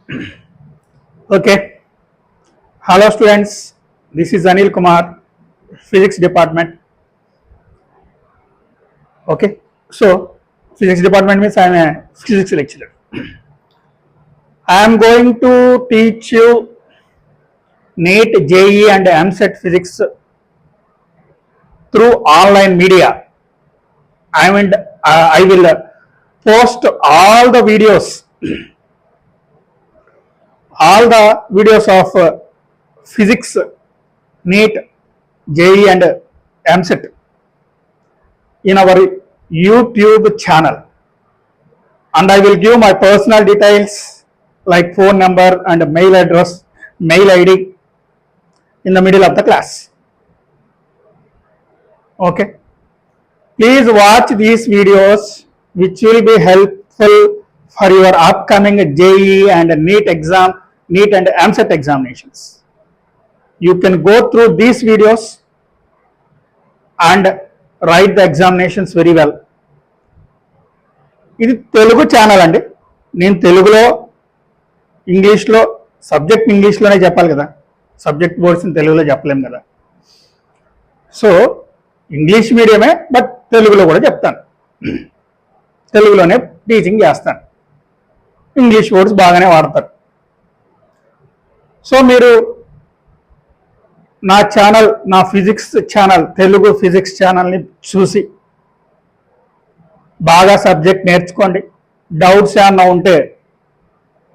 Okay. Hello students. This is Anil Kumar, Physics Department. Okay. So, Physics Department means I am a physics lecturer. I am going to teach you NEET, JEE and AMCET physics through online media. I will post all the videos of physics, NEET, JEE and AMCET in our YouTube channel, and I will give my personal details like phone number and mail address, mail ID in the middle of the class. Okay. Please watch these videos which will be helpful for your upcoming JEE and NEET and AMCET examinations. You can go through these videos and write the examinations very well. ఇది Telugu channel అండి. నేను తెలుగులో ఇంగ్లీష్లో subject ఇంగ్లీష్లోనే చెప్పాలి కదా, subject బోర్డ్స్ని తెలుగులో చెప్పలేము కదా. సో ఇంగ్లీష్ మీడియమే, బట్ తెలుగులో కూడా చెప్తాను, తెలుగులోనే టీచింగ్ చేస్తాను. ఇంగ్లీష్ వర్డ్స్ బాగానే వాడతారు. సో మీరు నా ఛానల్, నా ఫిజిక్స్ ఛానల్, తెలుగు ఫిజిక్స్ ఛానల్ని చూసి బాగా సబ్జెక్ట్ నేర్చుకోండి. డౌట్స్ ఏమన్నా ఉంటే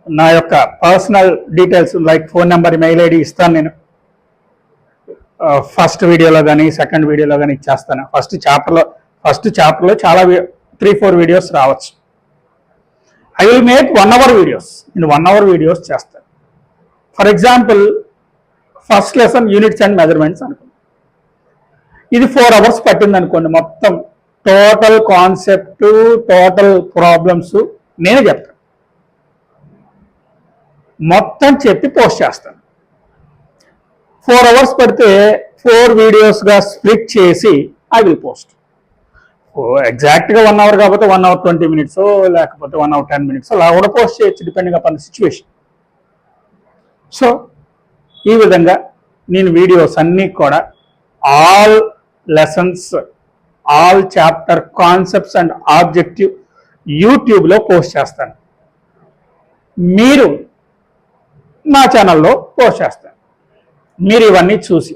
నా యొక్క personal details like phone number, mail ID ఇస్తాను. నేను ఫస్ట్ వీడియోలో కానీ సెకండ్ వీడియోలో కానీ ఇచ్చేస్తాను. ఫస్ట్ చాప్టర్లో చాలా 3-4 వీడియోస్ రావచ్చు. I will make 1 hour videos. నేను 1 hour వీడియోస్ చేస్తాను. For example first lesson units and measurements అనుకోండి, ఇది 4 hours పట్టింది అనుకోండి. మొత్తం టోటల్ కాన్సెప్ట్, టోటల్ ప్రాబ్లమ్స్ నేనే చెప్తాను. మొత్తం చెప్పి పోస్ట్ చేస్తాను. 4 hours పడితే 4 వీడియోస్గా స్ప్లిట్ చేసి ఐ విల్ పోస్ట్. ఎగ్జాక్ట్గా 1 hour కాకపోతే 1 hour 20 minutes, లేకపోతే 1 hour 10 minutes అలా కూడా పోస్ట్ చేయొచ్చు, depending upon the situation. So ఈ విధంగా నేను వీడియోస్ అన్నీ కూడా all lessons, all chapter concepts and objective యూట్యూబ్లో పోస్ట్ చేస్తాను. మీరు నా ఛానల్లో పోస్ట్ చేస్తాను. మీరు ఇవన్నీ చూసి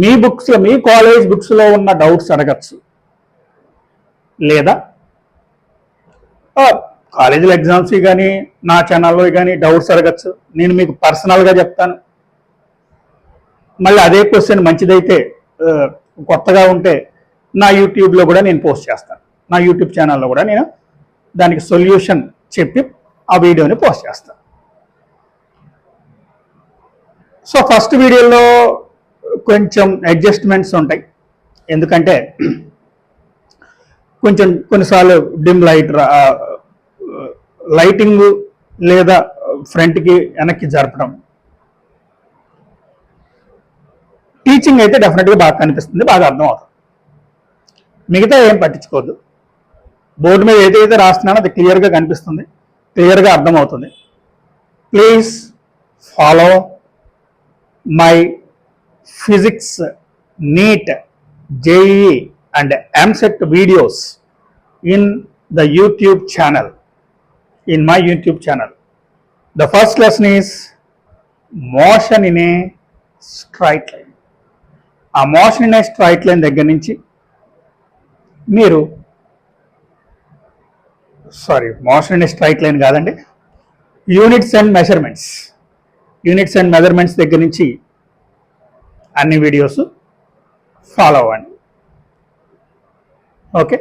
మీ బుక్స్లో, మీ కాలేజ్ బుక్స్లో ఉన్న డౌట్స్ అడగచ్చు, లేదా కాలేజీలో ఎగ్జామ్స్ కానీ నా ఛానల్లో కానీ డౌట్స్ అడగచ్చు. నేను మీకు పర్సనల్గా చెప్తాను. మళ్ళీ అదే క్వశ్చన్ మంచిదైతే, కొత్తగా ఉంటే నా యూట్యూబ్లో కూడా నేను పోస్ట్ చేస్తాను. నా యూట్యూబ్ ఛానల్లో కూడా నేను దానికి సొల్యూషన్ చెప్పి ఆ వీడియోని పోస్ట్ చేస్తాను. సో ఫస్ట్ వీడియోలో కొంచెం అడ్జస్ట్మెంట్స్ ఉంటాయి, ఎందుకంటే కొంచెం కొన్నిసార్లు డిమ్ లైటింగ్ లేదా ఫ్రంట్కి వెనక్కి జరపడం. టీచింగ్ అయితే డెఫినెట్గా బాగా కనిపిస్తుంది, బాగా అర్థం అవుతుంది. మిగతా ఏం పట్టించుకోవద్దు. బోర్డు మీద ఏదైతే రాస్తున్నానో అది క్లియర్గా కనిపిస్తుంది, క్లియర్గా అర్థమవుతుంది. Please follow my physics, NEET, JEE and AMCET videos in the YouTube channel, in my YouTube channel. The first lesson is motion in a straight line. ఆ motion in a straight line దగ్గర నుంచి మీరు motion in a straight line కాదండి, units and measurements దగ్గర నుంచి అన్ని videos follow అవ్వండి. Okay,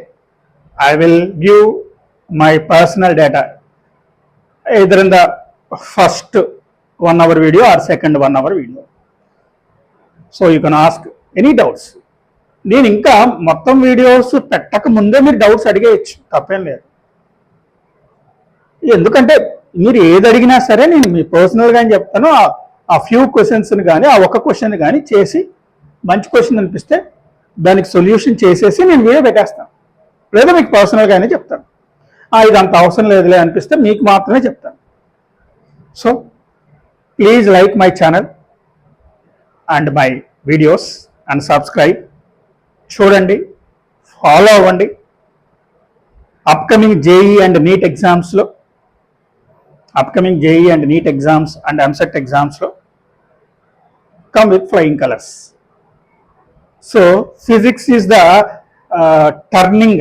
I will give my personal data either in the first 1 hour video or second 1 hour video. So you can ask any doubts. నేను ఇంకా మొత్తం videos పెట్టక ముందే మీరు డౌట్స్ అడిగేయచ్చు, తప్పేం లేదు. ఎందుకంటే మీరు ఏది అడిగినా సరే నేను మీ పర్సనల్గా చెప్తాను. ఆ ఫ్యూ క్వశ్చన్స్ని కానీ, ఆ ఒక్క క్వశ్చన్ కానీ చేసి మంచి క్వశ్చన్ అనిపిస్తే దానికి సొల్యూషన్ చేసేసి నేను వీడియో పెట్టేస్తాను, లేదా మీకు పర్సనల్గానే చెప్తాను. ఇది అంత అవసరం లేదులే అనిపిస్తే మీకు మాత్రమే చెప్తాను. So please like my channel and my videos and subscribe. చూడండి, ఫాలో అవ్వండి. అప్కమింగ్ జేఈ అండ్ నీట్ ఎగ్జామ్స్లో, అండ్ ఎంసెట్ ఎగ్జామ్స్లో come with flying colors. So physics is the turning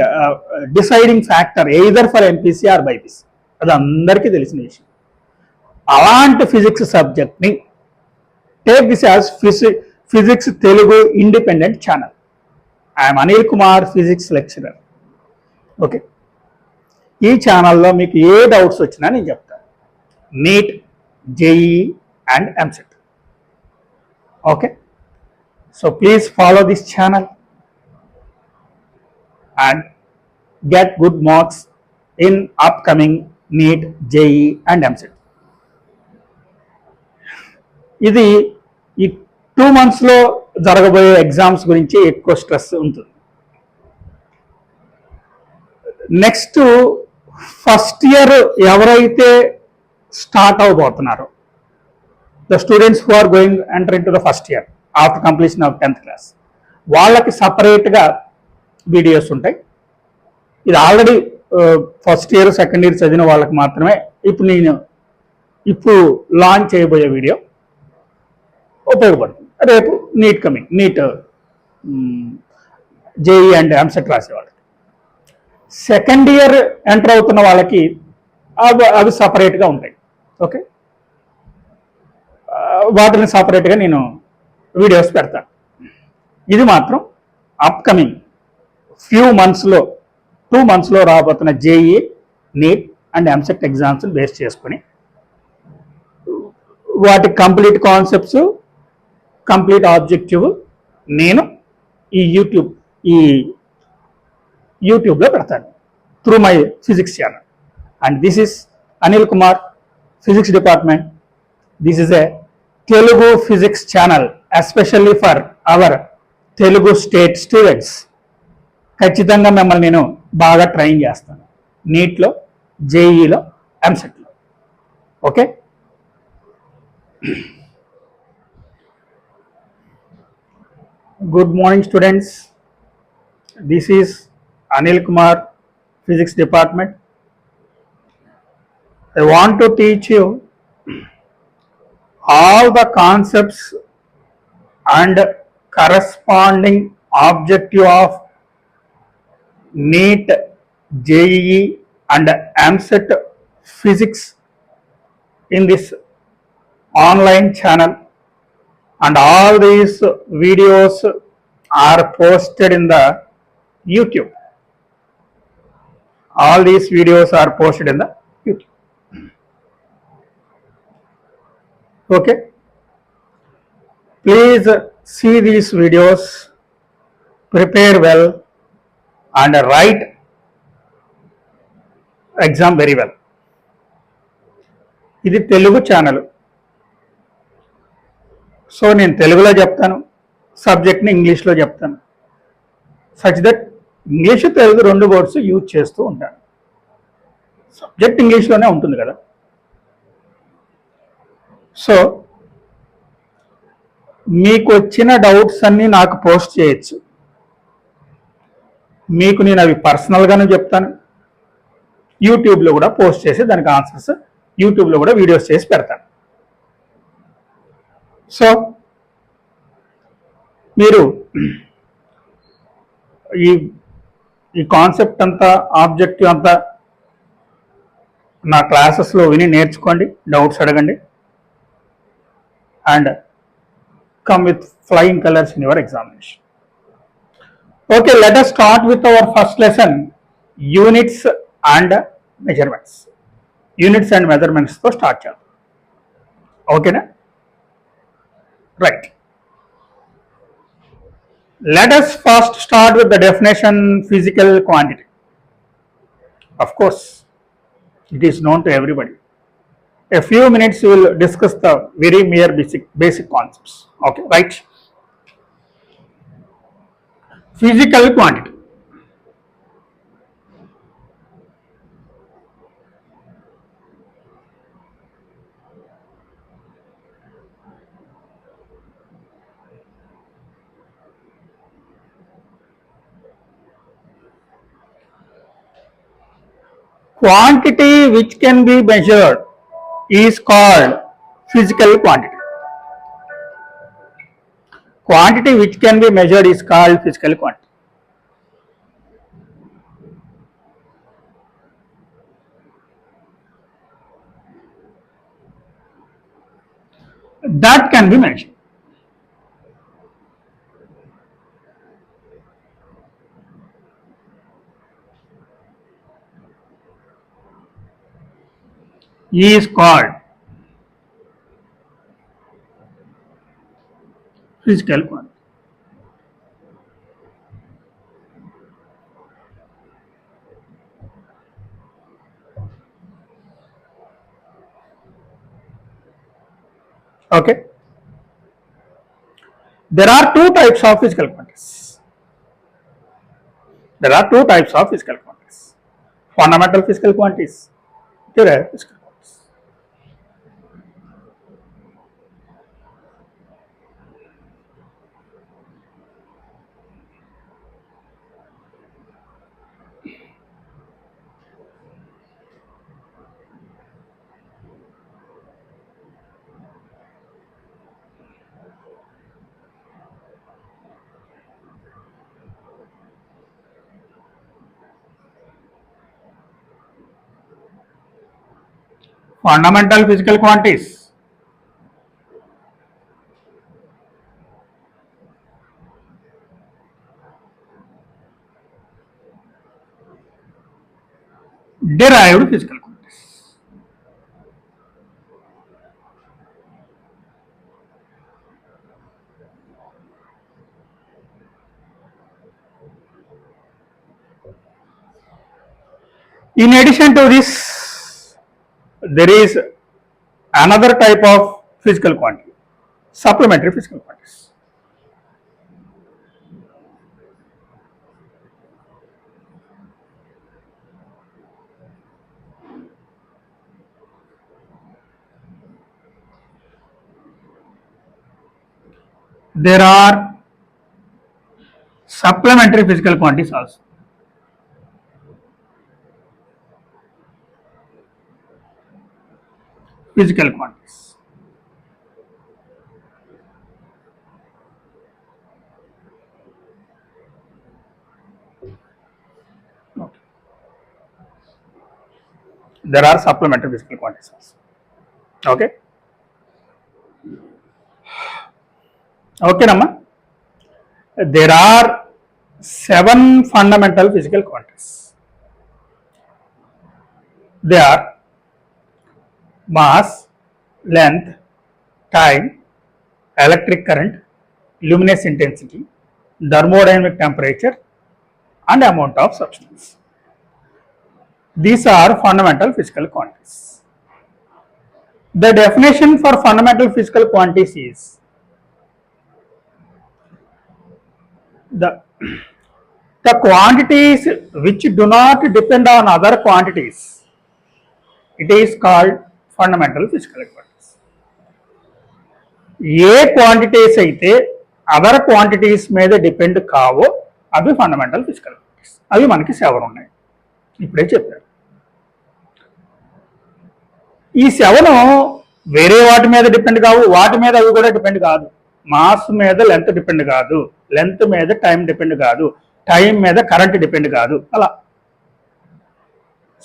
deciding factor either for MPC or BIPC. అది అందరికీ తెలిసిన విషయం. అలాంటి physics సబ్జెక్ట్ని take this as physics Telugu independent channel. I'm Anil Kumar, physics lecturer. Okay, ఈ ఛానల్లో మీకు ఏ డౌట్స్ వచ్చినా నేను చెప్తాను. NEET, JEE and EAMCET. Okay, so please follow this channel and get good marks in upcoming NEET, JEE and MCET. ఇది ఈ 2 monthsలో జరగబోయే ఎగ్జామ్స్ గురించి ఎక్కువ స్ట్రెస్ ఉంటుంది. నెక్స్ట్ ఫస్ట్ ఇయర్ ఎవరైతే start అవబోతున్నారో, the students who are going enter into the first year after completion of 10th class, వాళ్ళకి సపరేట్గా videos ఉంటాయి. ఇది already first year second year చదివిన వాళ్ళకి మాత్రమే ఇప్పుడు లాంచ్ చేయబోయే వీడియో ఉపయోగపడుతుంది. రేపు నీట్ జేఈ అండ్ ఎంసెట్ రాసే వాళ్ళకి, సెకండ్ ఇయర్ ఎంటర్ అవుతున్న వాళ్ళకి అవి సపరేట్గా ఉంటాయి. ఓకే, వాటిని సపరేట్గా నేను వీడియోస్ పెడతాను. ఇది మాత్రం అప్కమింగ్ ఫ్యూ మంత్స్లో 2 monthsలో రాబోతున్న జేఈ, నీట్ అండ్ ఎంసెట్ ఎగ్జామ్స్ని బేస్ చేసుకొని వాటి కంప్లీట్ కాన్సెప్ట్స్, కంప్లీట్ ఆబ్జెక్టివ్ నేను ఈ యూట్యూబ్లో పెడతాను through my physics channel. And this is Anil Kumar, physics department. This is a Telugu physics channel especially for our Telugu state students. ఖచ్చితంగా మిమ్మల్ని నేను బాగా ట్రైన్ చేస్తాను నీట్లో, జేఈలో, ఎంసెట్లో. Okay, good morning students. This is Anil Kumar, physics department. I want to teach you all the concepts and corresponding objective of NEET, JEE and EAMCET physics in this online channel, and all these videos are posted in the YouTube. All these videos are posted in the YouTube. Okay, please see these videos, prepare well and write exam very well. ఇది Telugu channel, so నేను తెలుగులో చెప్తాను, సబ్జెక్ట్ని ఇంగ్లీష్లో చెప్తాను. Such that English, Telugu 2 words use చేస్తూ ఉంటాను. Subject ఇంగ్లీష్లోనే ఉంటుంది కదా. సో మీకు వచ్చిన డౌట్స్ అన్నీ నాకు పోస్ట్ చేయొచ్చు. మీకు నేను అవి పర్సనల్గానే చెప్తాను. యూట్యూబ్లో కూడా పోస్ట్ చేసి దానికి ఆన్సర్స్ యూట్యూబ్లో కూడా వీడియోస్ చేసి పెడతాను. సో మీరు ఈ కాన్సెప్ట్ అంతా, ఆబ్జెక్టివ్ అంతా నా క్లాసెస్లో విని నేర్చుకోండి, డౌట్స్ అడగండి. And come with flying colors in your examination. Okay, let us start with our first lesson, units and measurements. Units and measurements to start cheyadam. Okay na? Right. Let us first start with the definition physical quantity. Of course, it is known to everybody. A few minutes we will discuss the very mere basic concepts. Okay, right? Physical quantity. Quantity which can be measured is called physical quantity. Quantity which can be measured is called physical quantity. That can be mentioned. Is called physical quantity. Okay. There are two types of physical quantities. There are two types of physical quantities. Fundamental physical quantities, derived physical quantities. Fundamental physical quantities. Derived physical quantities. In addition to this, there is another type of physical quantity, supplementary physical quantities. There are supplementary physical quantities also. Physical quantities. Okay. There are supplementary physical quantities also. Okay. Okay, Nama. There are 7 fundamental physical quantities. They are mass, length, time, electric current, luminous intensity, thermodynamic temperature, and amount of substance. These are fundamental physical quantities. The definition for fundamental physical quantities is the quantities which do not depend on other quantities. It is called fundamental physical quantities. A quantities అయితే other quantities మీద depend కావో అవి fundamental physical quantities. అవి మనకి 7 ఉన్నాయి, ఇప్పుడే చెప్పారు. ఈ 7 వేరే వాటి మీద డిపెండ్ కావు, వాటి మీద అవి కూడా డిపెండ్ కాదు. మాస్ మీద లెంత్ డిపెండ్ కాదు, లెంత్ మీద టైం డిపెండ్ కాదు, టైం మీద కరెంట్ డిపెండ్ కాదు, అలా.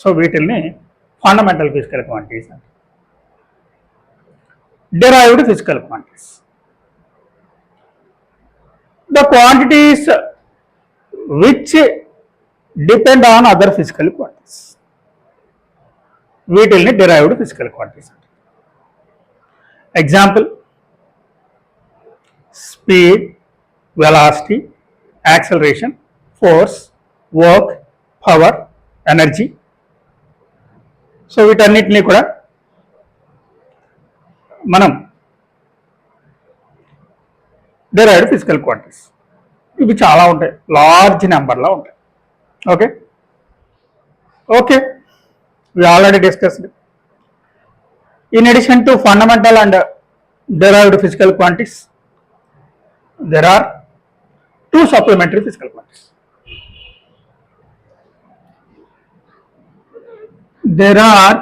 సో వీటిల్ని ఫండమెంటల్ ఫిజికల్ క్వాంటిటీస్ అంటారు. derived physical quantities. The quantities which depend on other physical quantities. వీటిల్ని derived physical quantities. Example: speed, velocity, acceleration, force, work, power, energy. So వీటన్నిటిని కూడా మనం derived physical quantities. ఇవి చాలా ఉంటాయి, లార్జ్ నెంబర్లో ఉంటాయి. Okay okay we already discussed. In addition to fundamental and derived physical quantities, there are 2 supplementary physical quantities. there are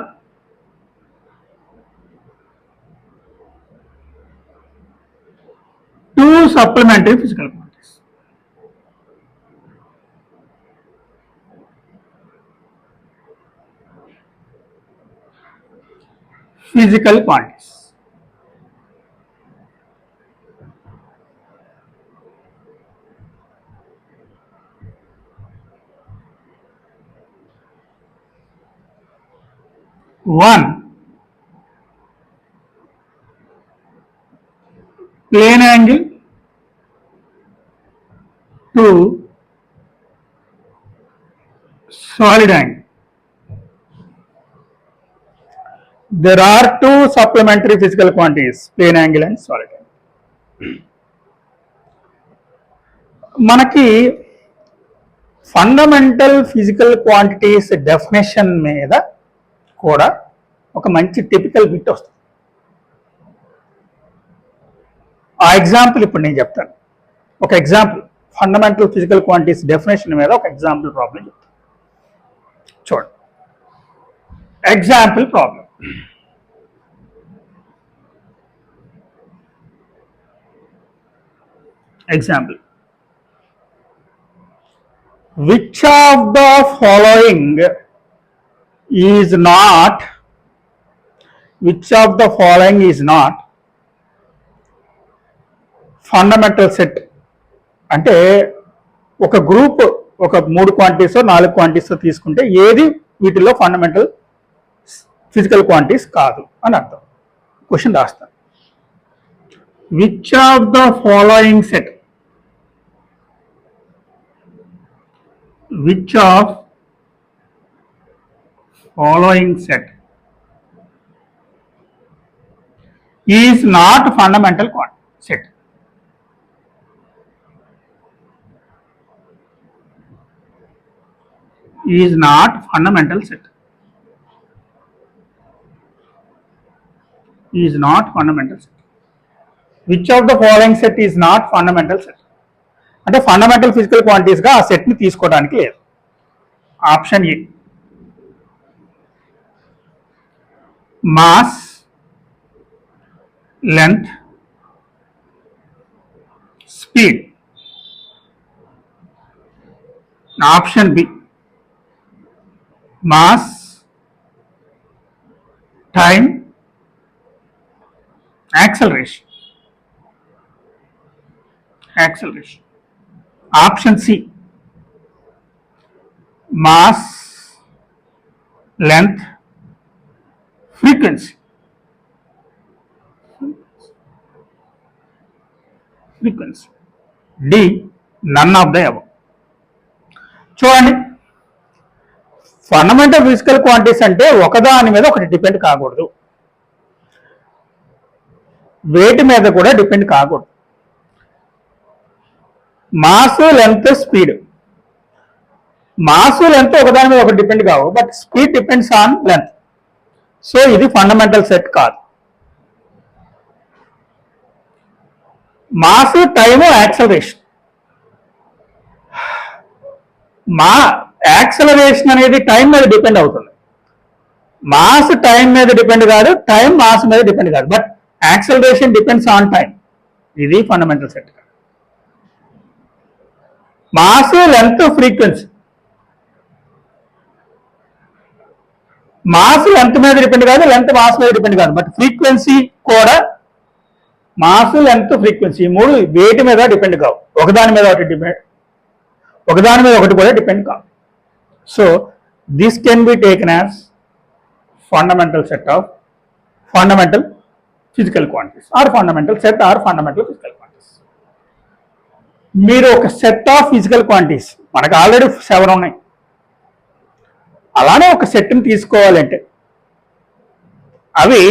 two supplementary physical quantities. Physical quantities. One, plane angle. Two, solid angle. There are two supplementary physical quantities, plane angle and solid angle. మనకి fundamental physical quantities definition మీద కూడా ఒక మంచి typical bit వస్తుంది. ఆ example ఇప్పుడు నేను చెప్తాను. ఒక example fundamental physical quantities definition మీద ఒక ఎగ్జాంపుల్ ప్రాబ్లం చెప్తాను. చూడండి, example problem. Example, which of the following is not fundamental set? అంటే ఒక గ్రూప్ ఒక 3 క్వాంటిటీస్ 4 క్వాంటిటీస్ తీసుకుంటే ఏది వీటిలో ఫండమెంటల్ ఫిజికల్ క్వాంటిటీస్ కాదు అని అర్థం. క్వశ్చన్ రాస్తాను. Which of the following set, which of following set is not fundamental set? Is not fundamental set. Is not fundamental set. Which of the following set is not fundamental set? అంటే fundamental physical క్వాంటిటీస్గా ఆ సెట్ని తీసుకోవడానికి లేదు. Option A, mass, length, speed. Option B, mass, time, acceleration. Option C, mass, length, frequency. D, none of the above. చూడండి, fundamental physical quantities అంటే ఒకదాని మీద ఒకటి డిపెండ్ కాకూడదు, వేటి మీద కూడా డిపెండ్ కాకూడదు. Mass, length, speed. Mass, length ఒకదాని మీద ఒకటి డిపెండ్ కావు, but speed depends on length. So ఇది ఫండమెంటల్ సెట్ కాదు. Mass, time, acceleration. యాక్సలరేషన్ అనేది టైం మీద డిపెండ్ అవుతుంది. మాస్ టైం మీద డిపెండ్ కాదు, టైం మాస్ మీద డిపెండ్ కాదు, but acceleration depends on time. ఇది fundamental set. Mass, length, frequency. Mass length మీద డిపెండ్ కాదు, లెంత్ మాస్ మీద డిపెండ్ కాదు, బట్ ఫ్రీక్వెన్సీ కూడా మాస్, లెంత్, ఫ్రీక్వెన్సీ మూడు వేటి మీద డిపెండ్ కావు, ఒకదాని మీద ఒకటి కూడా డిపెండ్ కావు. So this can be taken as fundamental set of fundamental physical quantities or fundamental set or fundamental physical quantities. మీరు ఒక సెట్ ఆఫ్ ఫిజికల్ క్వాంటిటీస్, మనకు ఆల్రెడీ 7 ఉన్నాయి, అలానే ఒక సెట్ని తీసుకోవాలంటే అవి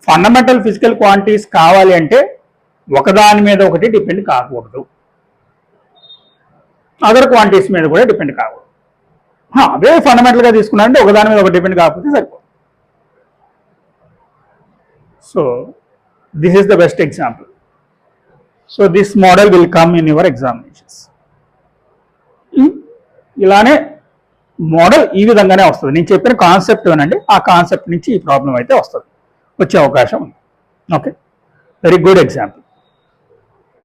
ఫండమెంటల్ ఫిజికల్ క్వాంటిటీస్ కావాలి అంటే ఒకదాని మీద ఒకటి డిపెండ్ కాకూడదు, అదర్ క్వాంటిటీస్ మీద కూడా డిపెండ్ కాకూడదు. అవే ఫండమెంటల్గా తీసుకున్నారంటే ఒకదాని మీద ఒకటి డిపెండ్ కాకపోతే సరిపోదు. So this is the best example. So this model will come in your examinations. ఇలానే మోడల్ ఈ విధంగానే వస్తుంది. నేను చెప్పిన కాన్సెప్ట్ ఏనండి, ఆ కాన్సెప్ట్ నుంచి ఈ ప్రాబ్లం అయితే వస్తుంది, వచ్చే అవకాశం ఉంది. Okay, very good example.